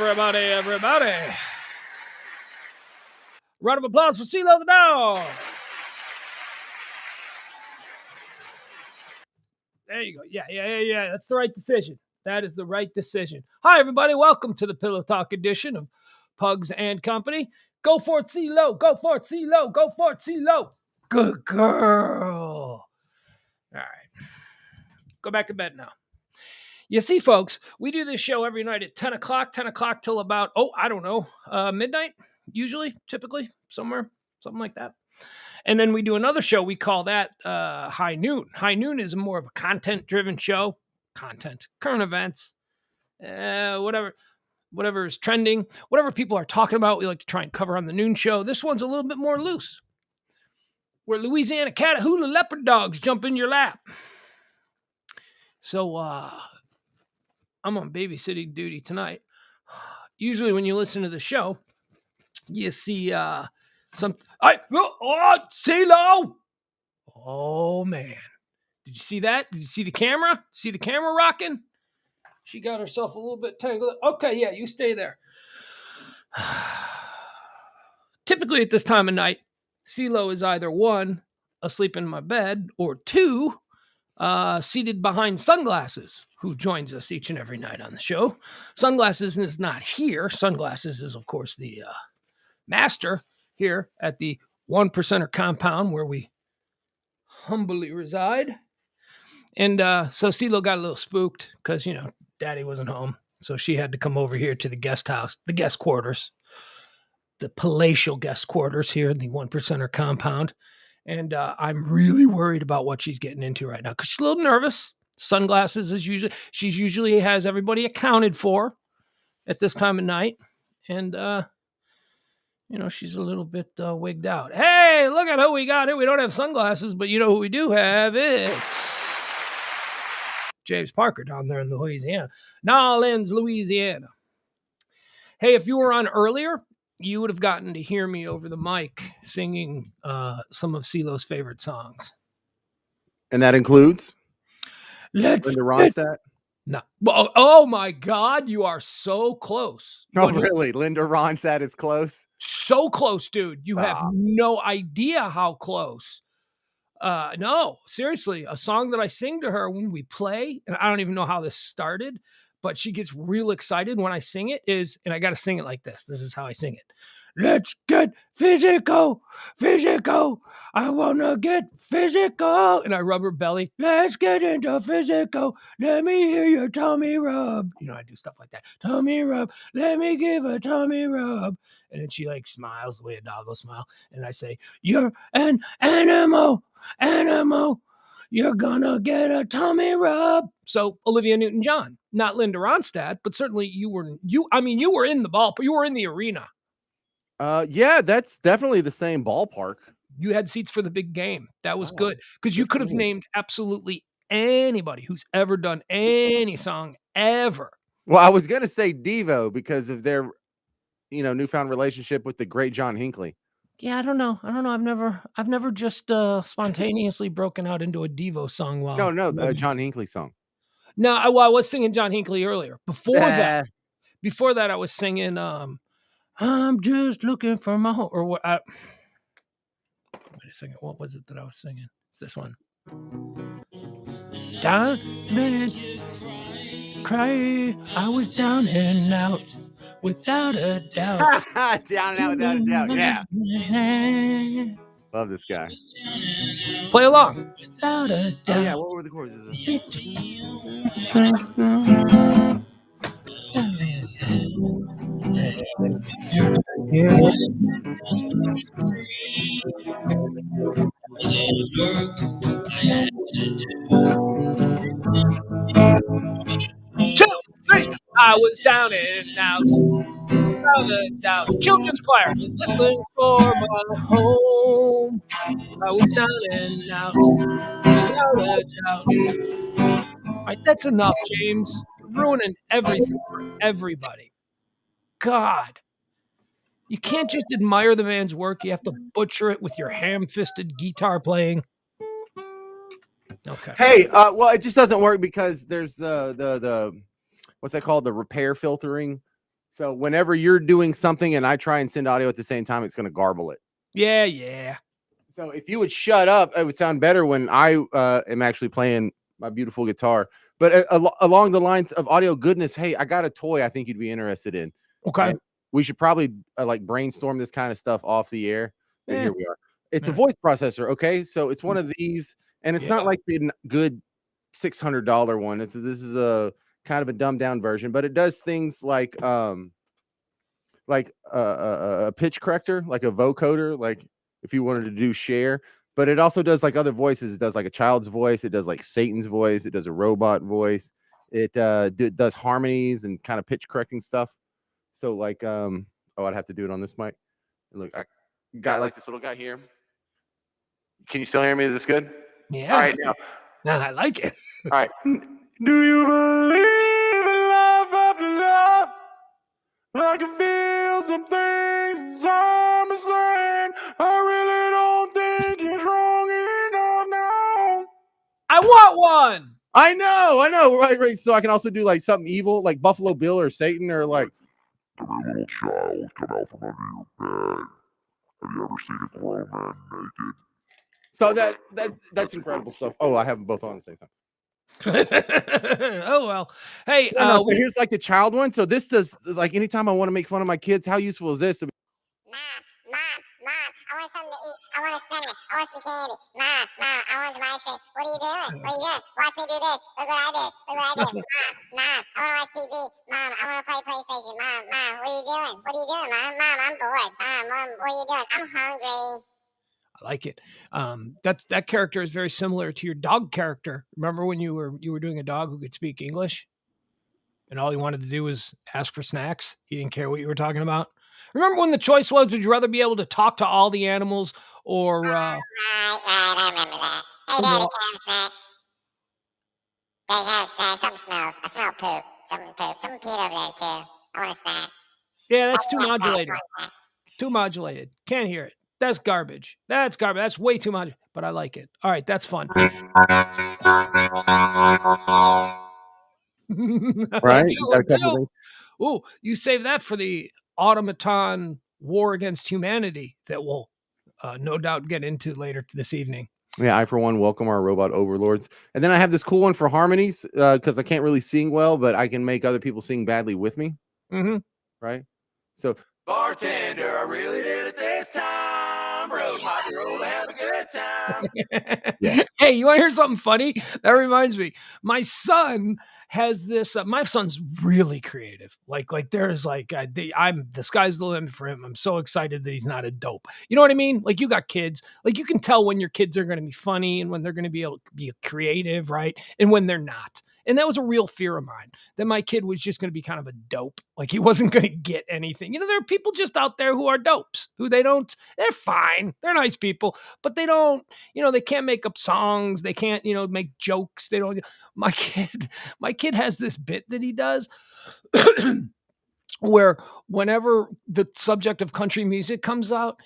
everybody. Round of applause for CeeLo the dog. There you go. Yeah. That's the right decision. That is the right decision. Hi, everybody. Welcome to the Pillow Talk edition of Pugs and Company. Go for it, CeeLo. Go for it, CeeLo. Go for it, CeeLo. Good girl. All right. Go back to bed now. You see, folks, we do this show every night at 10 o'clock till about, midnight, usually, typically, somewhere, something like that. And then we do another show. We call that High Noon. High Noon is more of a content-driven show. Content, current events, whatever is trending, whatever people are talking about, we like to try and cover on the noon show. This one's a little bit more loose, where Louisiana Catahoula leopard dogs jump in your lap. So I'm on babysitting duty tonight. Usually when you listen to the show, you see CeeLo. Oh, man. Did you see that? Did you see the camera? See the camera rocking? She got herself a little bit tangled. Okay, yeah, you stay there. Typically at this time of night, CeeLo is either one, asleep in my bed, or two, seated behind Sunglasses, who joins us each and every night on the show. Sunglasses is not here. Sunglasses is, of course, the master here at the 1%er compound where we humbly reside. And so CeeLo got a little spooked because, Daddy wasn't home. So she had to come over here to the guest house, the guest quarters, the palatial guest quarters here in the 1%er compound. And I'm really worried about what she's getting into right now because she's a little nervous. Sunglasses she usually has everybody accounted for at this time of night. And, she's a little bit wigged out. Hey, look at who we got here. We don't have Sunglasses, but you know who we do have? It's James Parker down there in Louisiana. Nolens, Louisiana. Hey, if you were on earlier, you would have gotten to hear me over the mic singing some of CeeLo's favorite songs. And that includes? Linda Ronstadt? No. Oh, my God. You are so close. Oh, really? Linda Ronstadt is close? So close, dude. You have no idea how close. No, seriously. A song that I sing to her when we play, and I don't even know how this started, but she gets real excited when I sing it and I got to sing it like this. This is how I sing it. Let's get physical. I want to get physical. And I rub her belly. Let's get into physical. Let me hear your tummy rub. I do stuff like that. Tummy rub. Let me give a tummy rub. And then she smiles the way a dog will smile. And I say, you're an animal. You're gonna get a tummy rub. So Olivia Newton-John, not Linda Ronstadt, but certainly you were in the ball, you were in the arena. Yeah, that's definitely the same ballpark. You had seats for the big game. That was good because you could have named absolutely anybody who's ever done any song ever. Well, I was gonna say Devo because of their, newfound relationship with the great John Hinckley. Yeah, I don't know. I've never just spontaneously broken out into a Devo song. No, the John Hinckley song. No, I was singing John Hinckley earlier. Before that, I was singing. I'm just looking for my home. Or what? Wait a second. What was it that I was singing? It's this one. Down and cry. I was down and out. Without a doubt. Down and out without a doubt. Yeah. Love this guy. Play along. Without a doubt. Oh, yeah. What were the chords? Two, three. I was down and out. Without a doubt. Children's choir. Looking for my home. I was down and out. Without a doubt. All right, that's enough, James. You're ruining everything for everybody. God. You can't just admire the man's work. You have to butcher it with your ham-fisted guitar playing. Okay. Hey, it just doesn't work because there's the what's that called? The repair filtering So whenever you're doing something and I try and send audio at the same time, it's going to garble it. Yeah. So if you would shut up, it would sound better when I am actually playing my beautiful guitar. But along the lines of audio goodness, hey, I got a toy I think you'd be interested in. Okay. And we should probably like brainstorm this kind of stuff off the air. But Yeah. here we are. It's a Yeah. voice processor. Okay. So it's one of these, and it's not Yeah. like the good $600 one. This is a kind of a dumbed down version, but it does things like a pitch corrector, like a vocoder, like if you wanted to do share. But it also does like other voices. It does like a child's voice. It does like Satan's voice. It does a robot voice. It does harmonies and kind of pitch correcting stuff. So like I'd have to do it on this mic. And look, I got like this little guy here. Can you still hear me? Is this good? Yeah. All right, now. I like it. All right. Do you believe in love after love? I can feel some things I'm saying. I really don't think you're strong enough now. I want one. I know, right. So I can also do like something evil, like Buffalo Bill or Satan, or like The little child come out from under your bed. Have you ever seen a grown man naked? so that's incredible stuff. Oh, I have them both on at the same time. Oh well. Hey, Yeah, no, so here's like the child one. So this does like anytime I want to make fun of my kids, how useful is this? Mom, I want something to eat. I want a snack. I want some candy. Mom, I want some ice cream. What are you doing? What are you doing? Watch me do this. Look what I did. Mom, I want to watch TV. Mom, I want to play PlayStation. Mom, what are you doing? What are you doing, Mom? Mom, I'm bored. Mom, what are you doing? I'm hungry. I like it. That character is very similar to your dog character. Remember when you were doing a dog who could speak English, and all he wanted to do was ask for snacks? He didn't care what you were talking about. Remember when the choice was, would you rather be able to talk to all the animals or Right, I remember that. Hey, Daddy, can I have a snack? Daddy, can I have a snack? Something smells. I smell poop. Something peed over there, too. I want a snack. Yeah, that's too modulated. Too modulated. Can't hear it. That's garbage. That's garbage. That's way too much, but I like it. All right, that's fun. Right? You got a couple things. Oh, you save that for the automaton war against humanity that we'll no doubt get into later this evening. Yeah, I for one welcome our robot overlords. And then I have this cool one for harmonies because I can't really sing well, but I can make other people sing badly with me. Mm-hmm. Right? So bartender, I really did it this time. Rode my girl to have a good time. Yeah. Hey, you want to hear something funny? That reminds me. My son has this. My son's really creative. Like there's like I'm the sky's the limit for him. I'm so excited that he's not a dope. You know what I mean? Like you got kids. Like you can tell when your kids are going to be funny and when they're going to be able to be creative, right? And when they're not. And that was a real fear of mine, that my kid was just going to be kind of a dope. Like he wasn't going to get anything. You know, there are people just out there who are dopes, who they're fine. They're nice people, but they don't, they can't make up songs. They can't, make jokes. They don't. My kid has this bit that he does where whenever the subject of country music comes up,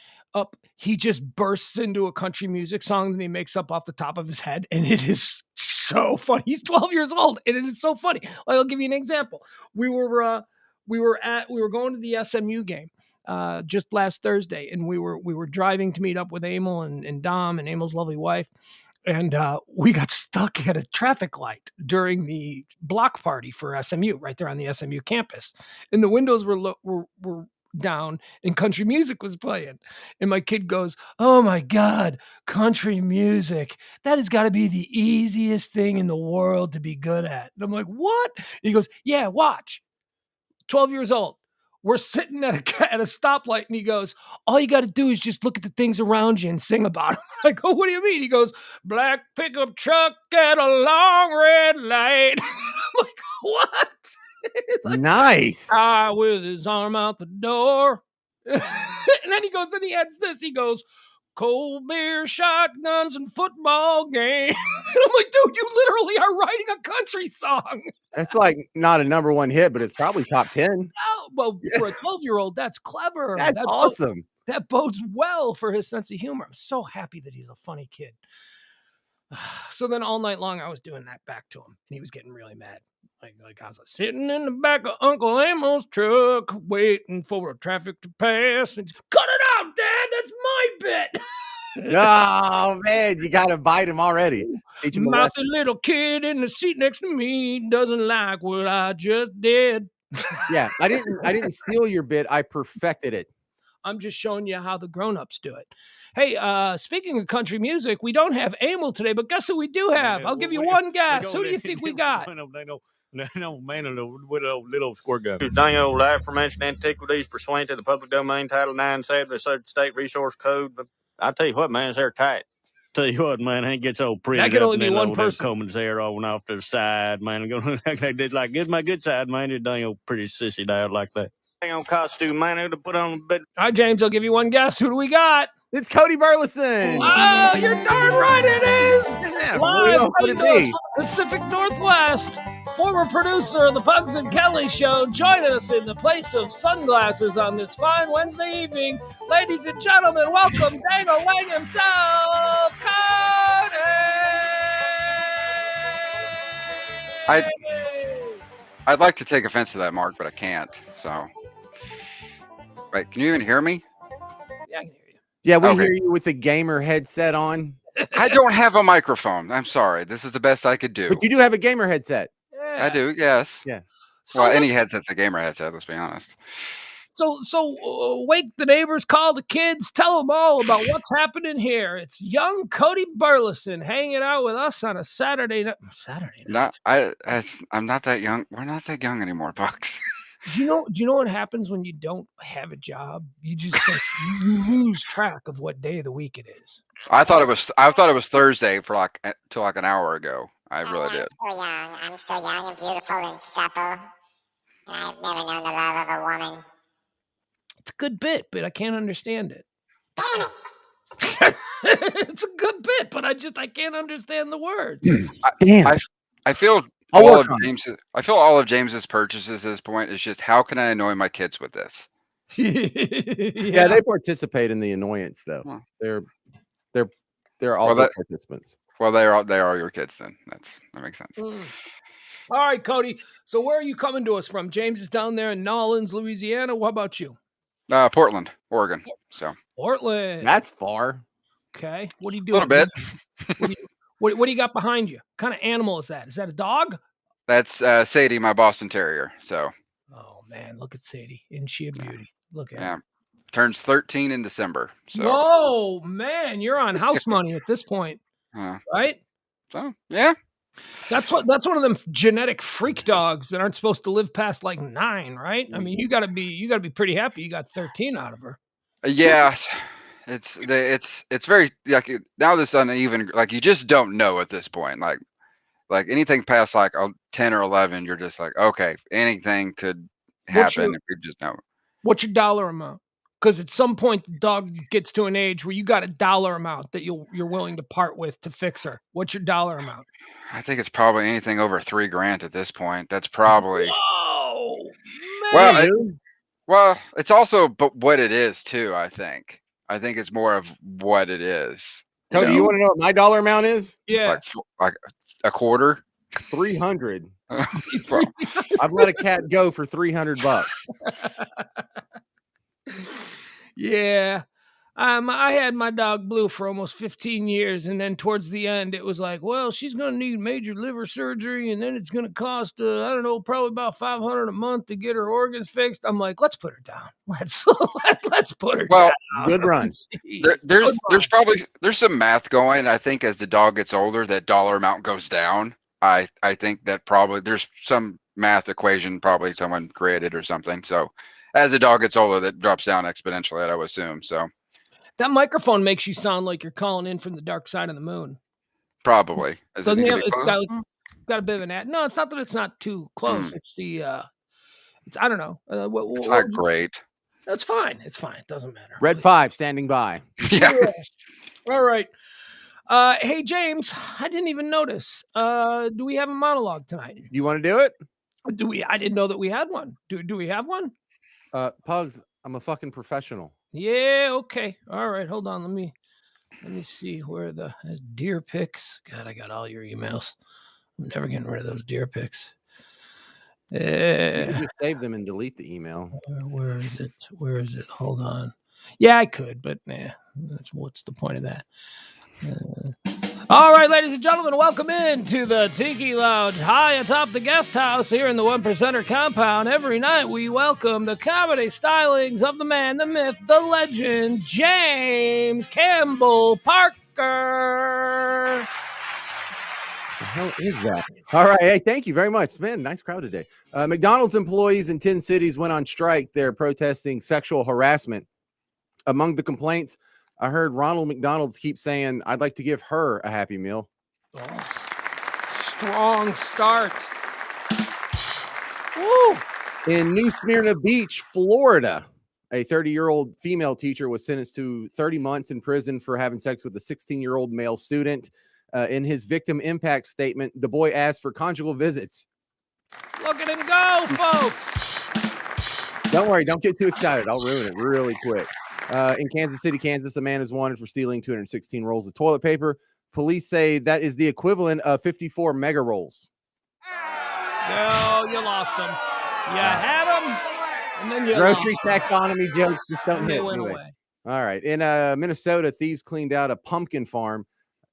he just bursts into a country music song that he makes up off the top of his head. And it is so funny. He's 12 years old and it is so funny. Like, I'll give you an example. We were going to the SMU game just last Thursday, and we were driving to meet up with Emil and Dom and Emil's lovely wife. And we got stuck at a traffic light during the block party for SMU right there on the SMU campus. And the windows were down and country music was playing. And my kid goes, "Oh my God, country music. That has got to be the easiest thing in the world to be good at." And I'm like, "What?" And he goes, "Yeah, watch." 12 years old. We're sitting at a stoplight and he goes, "All you got to do is just look at the things around you and sing about them." I go, "What do you mean?" He goes, "Black pickup truck at a long red light." I'm like, "What?" It's like, nice. With his arm out the door. And then he adds this. He goes, "Cold beer, shotguns, and football games." And I'm like, "Dude, you literally are writing a country song." That's like not a number one hit, but it's probably top 10. Oh, well, for a 12-year-old, that's clever. That's awesome. That bodes well for his sense of humor. I'm so happy that he's a funny kid. So then all night long, I was doing that back to him, and he was getting really mad. Like I was sitting in the back of Uncle Ammo's truck, waiting for the traffic to pass. And cut it out, Dad. That's my bit. Oh man, you gotta bite him already. Teach him a Mouthy lesson. little kid in the seat next to me doesn't like what I just did. Yeah, I didn't steal your bit. I perfected it. I'm just showing you how the grown-ups do it. Hey, speaking of country music, we don't have Emil today, but guess who we do have? I'll give you one guess. Who do you think we got? No, man, a little squirt gun. This dang old aforementioned antiquities pursuant to the public domain Title 9, the State Resource Code. But I tell you what, man, it's airtight. Tell you what, man, it gets old pretty. That could only be one person. Combing's hair on off to the side, man. Gonna act like this, like, it's my good side, man. It dang old pretty sissy out like that. Dang old costume, man. Who'd have put on the bed. All right, James, I'll give you one guess. Who do we got? It's Cody Burleson. Oh, you're darn right it is. Yeah, Live what would it coming to us be? from the Pacific Northwest. Former producer of the Pugs and Kelly Show. Join us in the place of sunglasses on this fine Wednesday evening. Ladies and gentlemen, welcome Dangle Lang himself, Cody. I'd like to take offense to that, Mark, but I can't. So, wait, can you even hear me? Yeah, I can hear you. Yeah, we Okay. hear you with the gamer headset on. I don't have a microphone. I'm sorry. This is the best I could do. But you do have a gamer headset. Yeah. I do, yes. Yeah. So, Well, any headset's a gamer headset, let's be honest. Wake the neighbors, call the kids, tell them all about what's happening here. It's young Cody Burleson hanging out with us on a Saturday night. I'm not that young. We're not that young anymore, Bucks. Do you know what happens when you don't have a job? You just you lose track of what day of the week it is. I thought it was Thursday for till like an hour ago. I really did. I'm still young and beautiful and supple. And I've never known the love of a woman. It's a good bit, but I can't understand it. Damn it! It's a good bit, but I can't understand the words. Damn. I feel I'll all work of on it. James's. I feel all of James's purchases at this point is just how can I annoy my kids with this? Yeah, they participate in the annoyance though. Well. They're also that- participants. Well, they are your kids then. That makes sense. Mm. All right, Cody. So where are you coming to us from? James is down there in Nolens, Louisiana. What about you? Portland, Oregon. So Portland. That's far. Okay. What are you a doing? little bit. What do you got behind you? What kind of animal is that? Is that a dog? That's Sadie, my Boston Terrier. So Oh man, look at Sadie. Isn't she a beauty? Look at yeah, her. turns 13 in December. So Whoa, man, you're on house money at this point, right? So yeah. That's one of them genetic freak dogs that aren't supposed to live past like 9, right? I mean, you gotta be pretty happy you got 13 out of her. Yeah, it's very like now this uneven. Like you just don't know at this point. Like anything past like 10 or 11, you're just like, okay, anything could happen if you just know. What's your dollar amount? Because at some point the dog gets to an age where you got a dollar amount that you're willing to part with to fix her. What's your dollar amount? I think it's probably anything over $3,000 at this point. That's probably. Whoa, man. Well, it's also but what it is too. I think it's more of what it is. Cody, you want to know what my dollar amount is? Yeah. Like a quarter. 300. Well, I've let a cat go for $300. Yeah. I had my dog Blue for almost 15 years, and then towards the end, it was like, well, she's going to need major liver surgery, and then it's going to cost, I don't know, probably about $500 a month to get her organs fixed. I'm like, let's put her down. Let's put her down. Good run. There's some math going. I think as the dog gets older, that dollar amount goes down. I think that probably there's some math equation probably someone created or something. So as the dog gets older, that drops down exponentially, I would assume. So that microphone makes you sound like you're calling in from the dark side of the moon. Probably. Doesn't it have, it's got a bit of an ad. No, it's not that it's not too close. It's the I don't know. It's not great. That's fine. It's fine. It doesn't matter. Red 5 standing by. Yeah. All right. Hey James, I didn't even notice. Do we have a monologue tonight? You want to do it? Do we? I didn't know that we had one. Do we have one? Pugs, I'm a fucking professional. Yeah, okay. All right, hold on. Let me see where there's deer pics. God, I got all your emails. I'm never getting rid of those deer pics. You can Uh, just save them and delete the email. where is it? Where is it? Hold on. Yeah, I could, but what's the point of that? All right, ladies and gentlemen, welcome in to the Tiki Lounge high atop the guest house here in the One Percenter compound. Every night we welcome the comedy stylings of the man, the myth, the legend, James Campbell Parker. The hell is that? All right. Hey, thank you very much. Man, nice crowd today. McDonald's employees in 10 cities went on strike. They're protesting sexual harassment. Among the complaints, I heard Ronald McDonald's keep saying, I'd like to give her a Happy Meal. Oh, strong start. Woo! In New Smyrna Beach, Florida, a 30-year-old female teacher was sentenced to 30 months in prison for having sex with a 16-year-old male student. In his victim impact statement, the boy asked for conjugal visits. Look at him go, folks. Don't worry, don't get too excited. I'll ruin it really quick. In Kansas City, Kansas, a man is wanted for stealing 216 rolls of toilet paper. Police say that is the equivalent of 54 mega rolls. No, you lost him. You had him, and then you Grocery lost taxonomy jokes just don't and they hit. went Anyway. away. All right. In Minnesota, thieves cleaned out a pumpkin farm.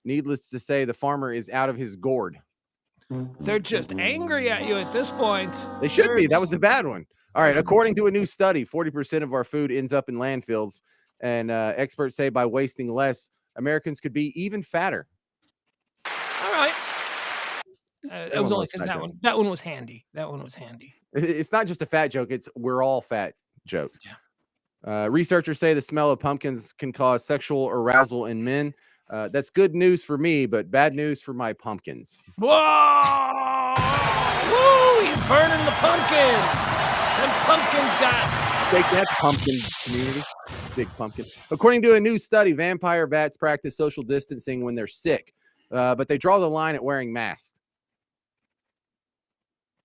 Needless to say, the farmer is out of his gourd. They're just angry at you at this point. They should be. That was a bad one. All right. According to a new study, 40% of our food ends up in landfills. And experts say by wasting less, Americans could be even fatter. All right. It was only because that one was handy. That one was handy. It's not just a fat joke. It's we're all fat jokes. Yeah. Researchers say the smell of pumpkins can cause sexual arousal in men. That's good news for me, but bad news for my pumpkins. Whoa! Woo! He's burning the pumpkins. Them pumpkins got. Take that, pumpkin community. Big pumpkin. According to a new study, vampire bats practice social distancing when they're sick, but they draw the line at wearing masks.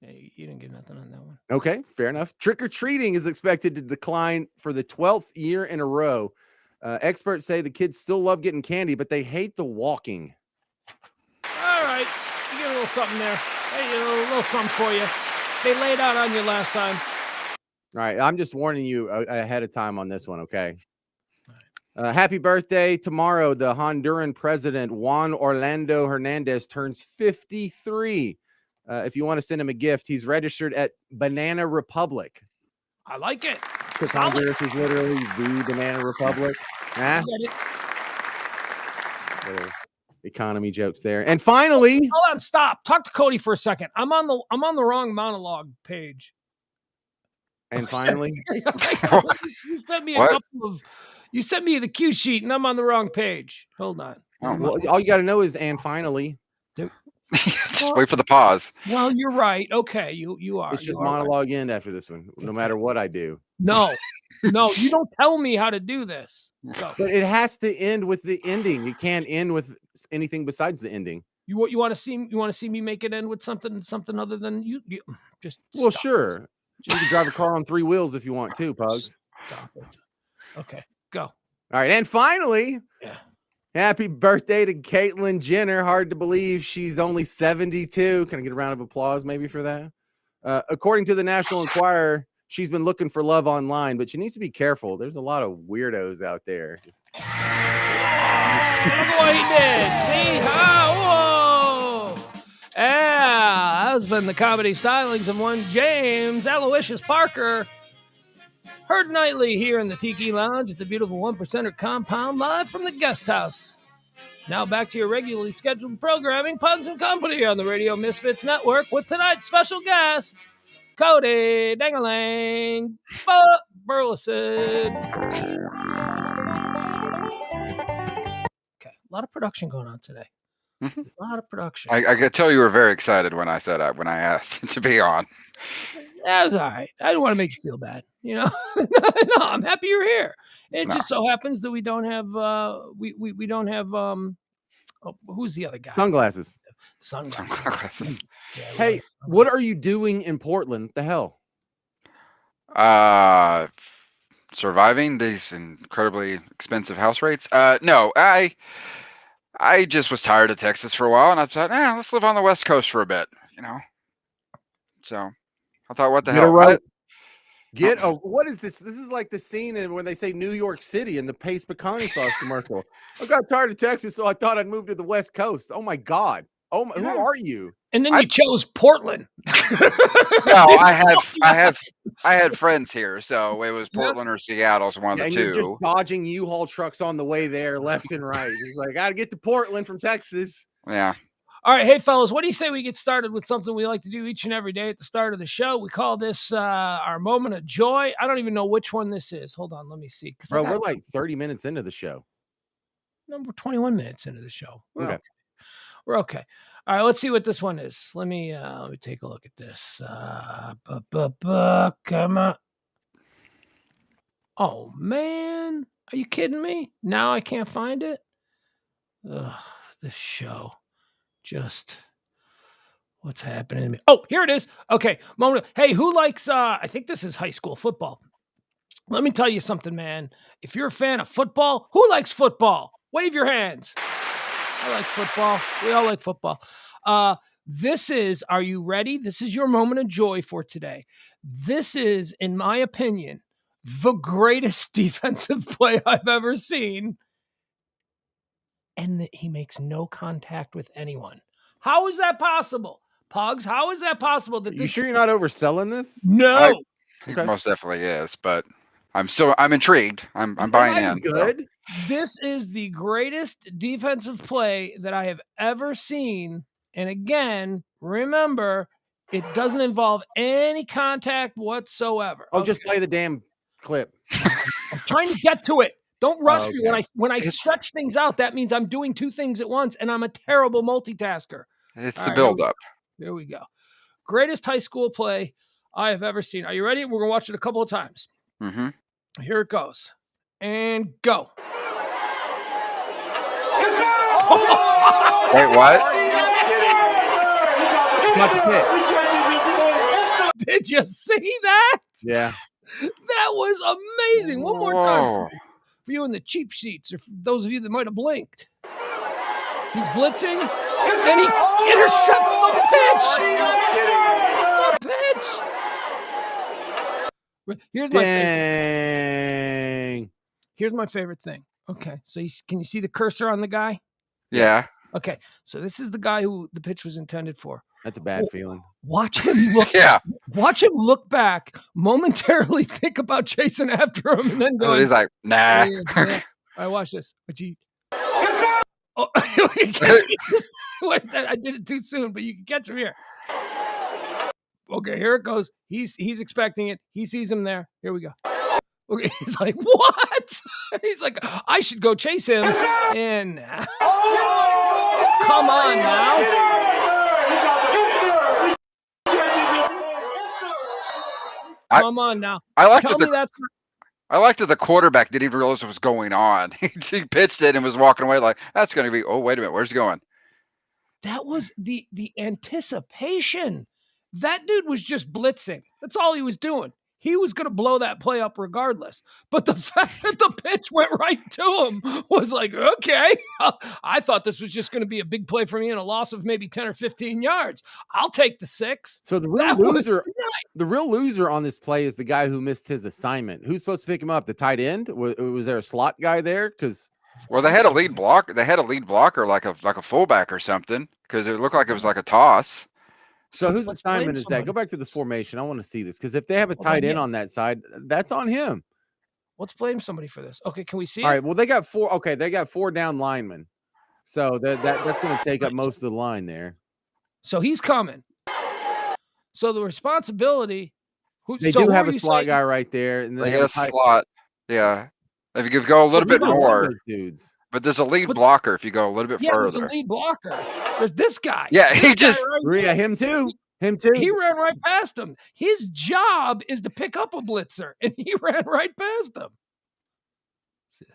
Hey, you didn't get nothing on that one. Okay, fair enough. Trick-or-treating is expected to decline for the 12th year in a row. Experts say the kids still love getting candy, but they hate the walking. All right. You get a little something there. Hey, a little something for you. They laid out on you last time. All right, I'm just warning you ahead of time on this one, okay? Happy birthday. Tomorrow, the Honduran president, Juan Orlando Hernandez, turns 53. If you want to send him a gift, he's registered at Banana Republic. I like it. Because Honduras is literally the Banana Republic. Get it. Economy jokes there. And finally, hold on, stop. Talk to Cody for a second. I'm on the wrong monologue page. And finally, you sent me a couple of. You sent me the cue sheet, and I'm on the wrong page. Hold on. Well, all you got to know is and finally. Just wait for the pause. Well, you're right. Okay, you are. It's just monologue end after this one, no matter what I do. No, you don't tell me how to do this. Go. But it has to end with the ending. You can't end with anything besides the ending. You want to see me make it end with something other than you just. Well, sure. You can drive a car on 3 wheels if you want to, Pugs. Stop it. Okay, go. All right, and finally, happy birthday to Caitlyn Jenner. Hard to believe she's only 72. Can I get a round of applause maybe for that? According to the National Enquirer, she's been looking for love online, but she needs to be careful. There's a lot of weirdos out there. Look at what he did. See? Whoa! Yeah, that has been the comedy stylings of one James Aloysius Parker. Heard nightly here in the Tiki Lounge at the beautiful One Percenter compound, live from the guest house. Now back to your regularly scheduled programming, Pugs Company on the Radio Misfits Network, with tonight's special guest, Cody Dangalang Burleson. Okay, a lot of production going on today. Mm-hmm. A lot of production. I could tell you were very excited when I asked to be on. That was all right. I didn't want to make you feel bad, you know. No, I'm happy you're here. It just so happens that we don't have we don't have who's the other guy? Sunglasses. Sunglasses. Yeah, hey, what are you doing in Portland? The hell? Surviving these incredibly expensive house rates. No, I just was tired of Texas for a while, and I thought, let's live on the West Coast for a bit, you know. So I thought, what the Get a hell? rope. What is this? This is like the scene when they say New York City in the Pace Pecani sauce commercial. I got tired of Texas, so I thought I'd move to the West Coast. Oh my God. Oh my, who are you? And then you chose Portland. No, I had friends here, so it was Portland or Seattle, so one of the And two. you're just dodging U-Haul trucks on the way there, left and right. He's like, I gotta get to Portland from Texas. Yeah. All right, hey fellas, what do you say we get started with something we like to do each and every day at the start of the show? We call this our moment of joy. I don't even know which one this is. Hold on, let me see. Bro, we're like 30 minutes into the show. Number 21 minutes into the show. Okay. We're okay. All right, let's see what this one is. Let me take a look at this. Come on. Oh man, are you kidding me? Now I can't find it. Ugh, this show. Just what's happening to me? Oh, here it is. Okay, moment. Hey, who likes I think this is high school football. Let me tell you something, man. If you're a fan of football, who likes football? Wave your hands. I like football. We all like football. This is, are you ready? This is your moment of joy for today. This is, in my opinion, the greatest defensive play I've ever seen. And he makes no contact with anyone. How is that possible? Pugs, how is that possible? That You sure you're not overselling this? No. It most definitely is, but I'm intrigued. I'm buying in. Good. This is the greatest defensive play that I have ever seen. And again, remember, it doesn't involve any contact whatsoever. Oh, just play the damn clip. I'm trying to get to it. Don't rush me. When I stretch things out, that means I'm doing two things at once, and I'm a terrible multitasker. It's the build-up. There we go. Greatest high school play I have ever seen. Are you ready? We're going to watch it a couple of times. Mm-hmm. Here it goes. And go. Wait, what? Did you see that? Yeah. That was amazing. One more time for you in the cheap seats, or for those of you that might have blinked. He's blitzing, and he intercepts the pitch. The pitch. Here's my Dang. Here's my favorite thing. Okay, so can you see the cursor on the guy? Yeah. Okay, so this is the guy who the pitch was intended for. That's a bad feeling. Watch him look. Yeah. Watch him look back, momentarily think about chasing after him, and then go. He's like, nah. Yeah. All right, watch this. Oh, wait, I did it too soon, but you can catch him here. Okay, here it goes. He's expecting it. He sees him there. Here we go. Okay, he's like, what? He's like, I should go chase him. And come on now. Come on now. I like that the quarterback didn't even realize what was going on. He pitched it and was walking away like, that's going to be, oh, wait a minute, where's he going? That was the anticipation. That dude was just blitzing. That's all he was doing. He was going to blow that play up regardless. But the fact that the pitch went right to him was like, okay, I thought this was just going to be a big play for me and a loss of maybe 10 or 15 yards. I'll take the 6. So the real loser on this play is the guy who missed his assignment. Who's supposed to pick him up? The tight end? Was there a slot guy there? Because they had a lead block. They had a lead blocker like a fullback or something, because it looked like it was like a toss. So whose assignment is that? Go back to the formation. I want to see this, because if they have a tight end on that side, that's on him. Let's blame somebody for this. Okay, can we see? All right. Well, they got 4. Okay, they got 4 down linemen, so that's going to take up most of the line there. So he's coming. So the responsibility. They do have a slot guy right there, and they got a slot. Yeah, if you could go a little bit more, dudes. But there's a lead blocker if you go a little bit further. There's a lead blocker. There's this guy. Yeah, him too. He ran right past him. His job is to pick up a blitzer, and he ran right past him. It's too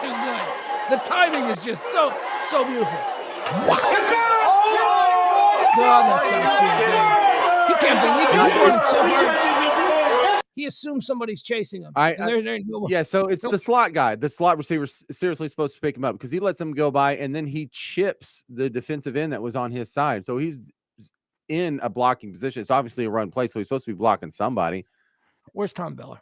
good. The timing is just so beautiful. God, that's gotta feel good. He can't believe it. He's running so hard. he assumes somebody's chasing him. Yeah, so it's the slot guy. The slot receiver seriously supposed to pick him up because he lets him go by, and then he chips the defensive end that was on his side. So he's in a blocking position. It's obviously a run play, so he's supposed to be blocking somebody. Where's Tom Beller?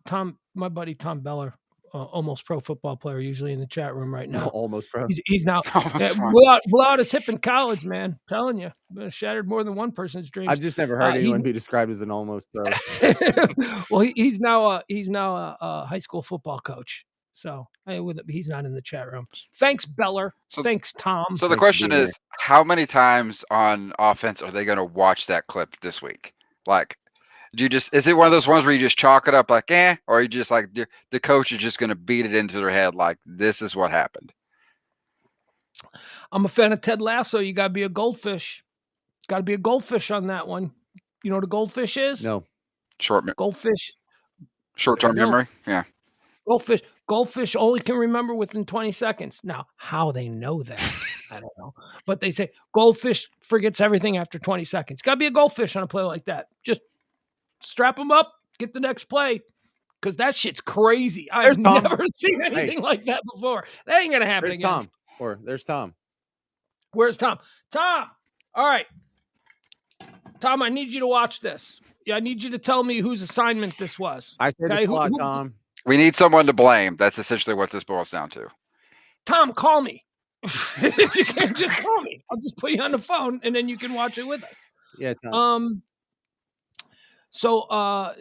Tom, my buddy Tom Beller, almost pro football player, usually in the chat room right now. Almost pro. He's now blew out his hip in college, man. I'm telling you, shattered more than one person's dreams. I've just never heard anyone be described as an almost pro. Well, he's now a high school football coach. So he's not in the chat room. Thanks, Beller. Thanks, Tom. So the question is, how many times on offense are they going to watch that clip this week? Like, is it one of those ones where you just chalk it up like, or you just like the coach is just going to beat it into their head like this is what happened? I'm a fan of Ted Lasso. You got to be a goldfish. Got to be a goldfish on that one. You know what a goldfish is? No. Goldfish. Short-term memory. Yeah. Goldfish only can remember within 20 seconds. Now, how they know that, I don't know. But they say goldfish forgets everything after 20 seconds. Got to be a goldfish on a play like that. Just strap them up, get the next play, because that shit's crazy. I've never seen anything like that before. That ain't going to happen again. There's Tom. Where's Tom? Tom! All right. Tom, I need you to watch this. Yeah, I need you to tell me whose assignment this was. I said the slot, Tom. We need someone to blame. That's essentially what this boils down to. Tom, call me. If you can't, just call me. I'll just put you on the phone, and then you can watch it with us. Yeah, Tom. I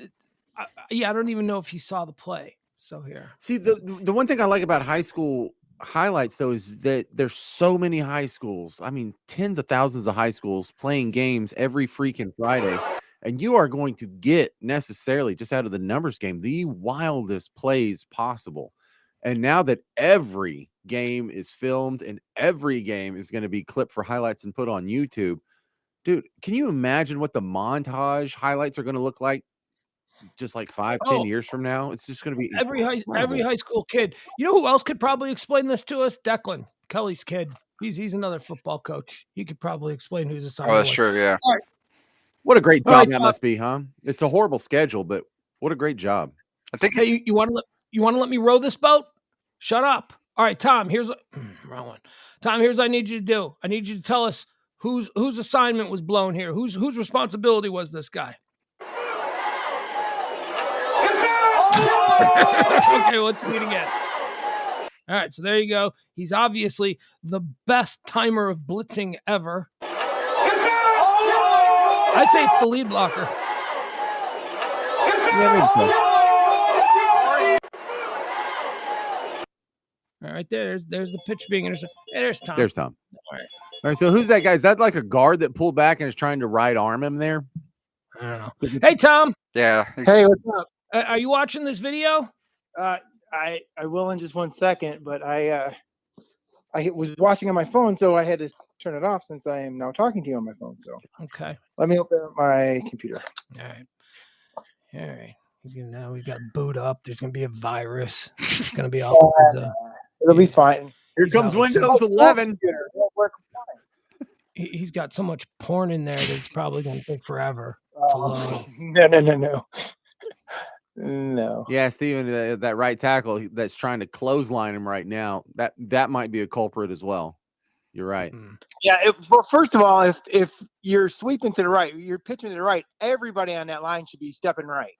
don't even know if he saw the play. So here. See, the one thing I like about high school highlights, though, is that there's so many high schools. I mean, tens of thousands of high schools playing games every freaking Friday. And you are going to get necessarily just out of the numbers game the wildest plays possible. And now that every game is filmed and every game is going to be clipped for highlights and put on YouTube, dude, can you imagine what the montage highlights are going to look like just like 5-10 years from now? It's just going to be every high school kid. You know who else could probably explain this to us? Declan, Kelly's kid. He's another football coach. He could probably explain who's assigned. Oh, that's true. Yeah. All right. What a great job that must be, huh? It's a horrible schedule, but what a great job. I think. Hey, you want to let me row this boat? Shut up. All right, Tom. Wrong one. Tom, here's what I need you to do. I need you to tell us whose assignment was blown here. Whose responsibility was this guy? Okay, let's see it again. All right, so there you go. He's obviously the best timer of blitzing ever. I say it's the lead blocker. All right, there's the pitch being intercepted. There's Tom. There's Tom. All right, so who's that guy? Is that like a guard that pulled back and is trying to right arm him there? I don't know. Hey, Tom. Yeah. Hey, what's up? Are you watching this video? I will in just 1 second, but I was watching on my phone, so I had to turn it off since I am now talking to you on my phone. So okay, let me open up my computer. All right. We've got boot up. There's gonna be a virus. It's gonna be all. It'll be fine. Here comes Windows 11. He's got so much porn in there that it's probably gonna take forever. No. Yeah, Steven, that right tackle that's trying to clothesline him right now, that might be a culprit as well. You're right. Yeah. Well, first of all, if you're sweeping to the right, you're pitching to the right, everybody on that line should be stepping right.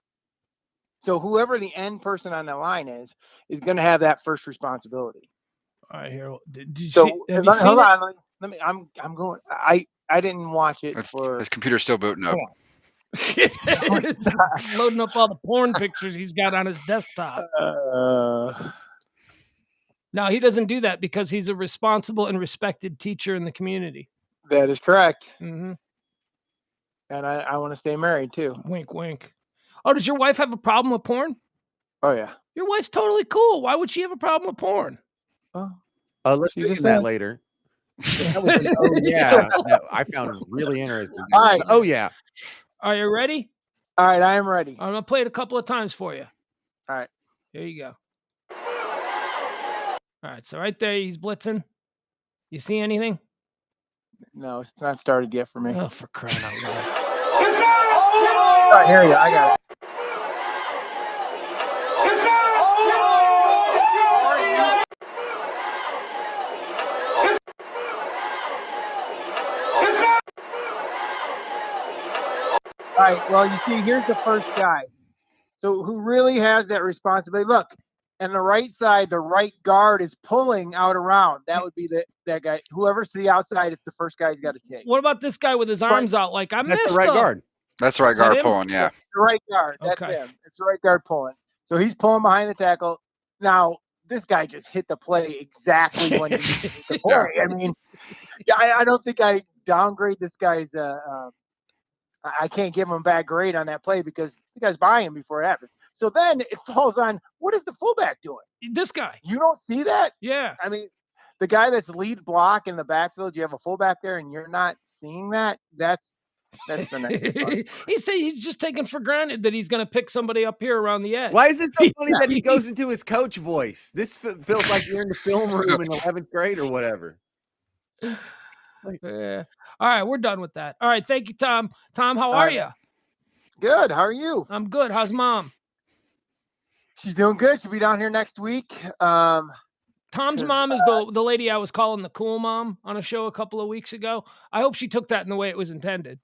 So whoever the end person on the line is going to have that first responsibility. All right, here. Did you so see? Hold on. Let me. I'm going. I didn't watch it. His computer's still booting up. Loading up all the porn pictures he's got on his desktop. No, he doesn't do that because he's a responsible and respected teacher in the community. That is correct. Mm-hmm. And I want to stay married too. Wink, wink. Oh, does your wife have a problem with porn? Oh yeah. Your wife's totally cool. Why would she have a problem with porn? Let's get into that later. Yeah, I found it really interesting. All right. Oh yeah. Are you ready? All right, I am ready. I'm gonna play it a couple of times for you. All right. Here you go. All right, so right there, he's blitzing. You see anything? No, it's not started yet for me. Oh, for crying out loud. I hear you. I got it. right. Well, you see, here's the first guy. So who really has that responsibility? Look, and the right side, the right guard is pulling out around. That would be that guy. Whoever's to the outside, it's the first guy he's got to take. What about this guy with his arms out? Like, I That's missed the right him. guard. That's the right Is that guard him? pulling. Yeah. The right guard. That's Okay. him. It's the right guard pulling. So he's pulling behind the tackle. Now, this guy just hit the play exactly when he hit the play. I mean, I don't think I downgrade this guy's I can't give him a bad grade on that play because the guy's by him before it happened. So then it falls on, what is the fullback doing? This guy. You don't see that? Yeah. I mean, the guy that's lead block in the backfield, you have a fullback there and you're not seeing that? That's the next part. He's just taking for granted that he's going to pick somebody up here around the edge. Why is it so funny that he goes into his coach voice? This feels like you're in the film room in 11th grade or whatever. Yeah. All right, we're done with that. All right, thank you, Tom. Tom, how are you? Good. How are you? I'm good. How's mom? She's doing good. She'll be down here next week. Tom's mom is the lady I was calling the cool mom on a show a couple of weeks ago. I hope she took that in the way it was intended.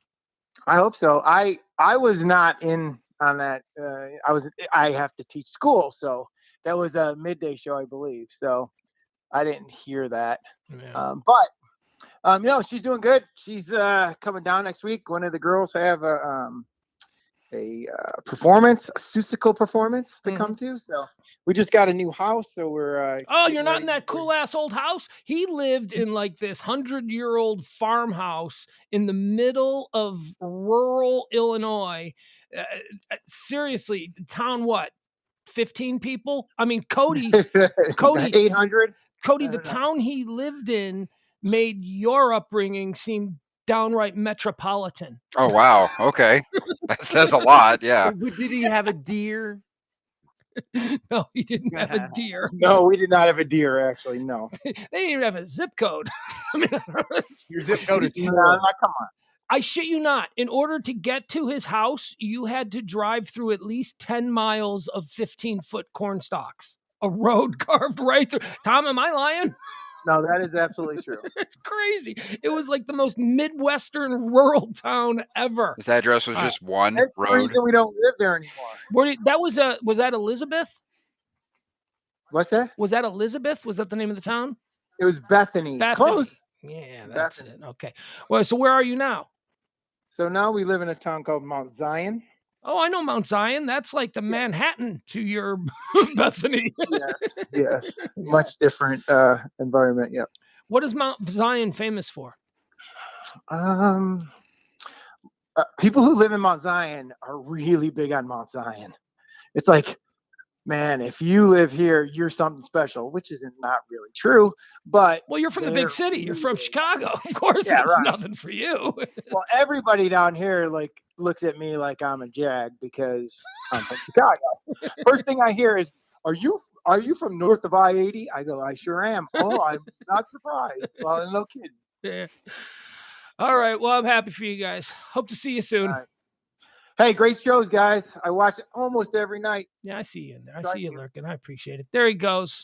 I hope so. I was not in on that. I have to teach school, so that was a midday show, I believe. So I didn't hear that. Yeah. But she's doing good. She's coming down next week. One of the girls have a performance, a Susical performance to come to. So we just got a new house. So we're you're not in that cool ass old house? He lived in like this 100-year-old farmhouse in the middle of rural Illinois. Seriously, town what? 15 people? I mean, Cody 800. Cody, the town he lived in made your upbringing seem downright metropolitan. Oh, wow. Okay. That says a lot. Yeah. Did he have a deer? No, he didn't have a deer. No, we did not have a deer, actually. No. They didn't even have a zip code. I mean, your zip code is come on. I shit you not. In order to get to his house, you had to drive through at least 10 miles of 15-foot corn stalks. A road carved right through. Tom, am I lying? No, that is absolutely true. It's crazy. It was like the most Midwestern rural town ever. His address was just one That's road. the reason we don't live there anymore. Was that Elizabeth? What's that? Was that Elizabeth? Was that the name of the town? It was Bethany. Close. Yeah, that's it. Okay. Well, so where are you now? So now we live in a town called Mount Zion. Oh, I know Mount Zion. That's like the Manhattan to your Bethany. Yes. Much different environment. Yep. What is Mount Zion famous for? People who live in Mount Zion are really big on Mount Zion. It's like, man, if you live here, you're something special, which isn't not really true. But well, you're from the big city. You're from Chicago. Of course, it's nothing for you. Well, everybody down here looks at me like I'm a jag because I'm from Chicago. First thing I hear is, "Are you from north of I-80?" I go, "I sure am." Oh, I'm not surprised. Well, no kidding. Yeah. All right. Well, I'm happy for you guys. Hope to see you soon. Right. Hey, great shows, guys. I watch it almost every night. Yeah, I see you in there. I see you lurking. I appreciate it. There he goes.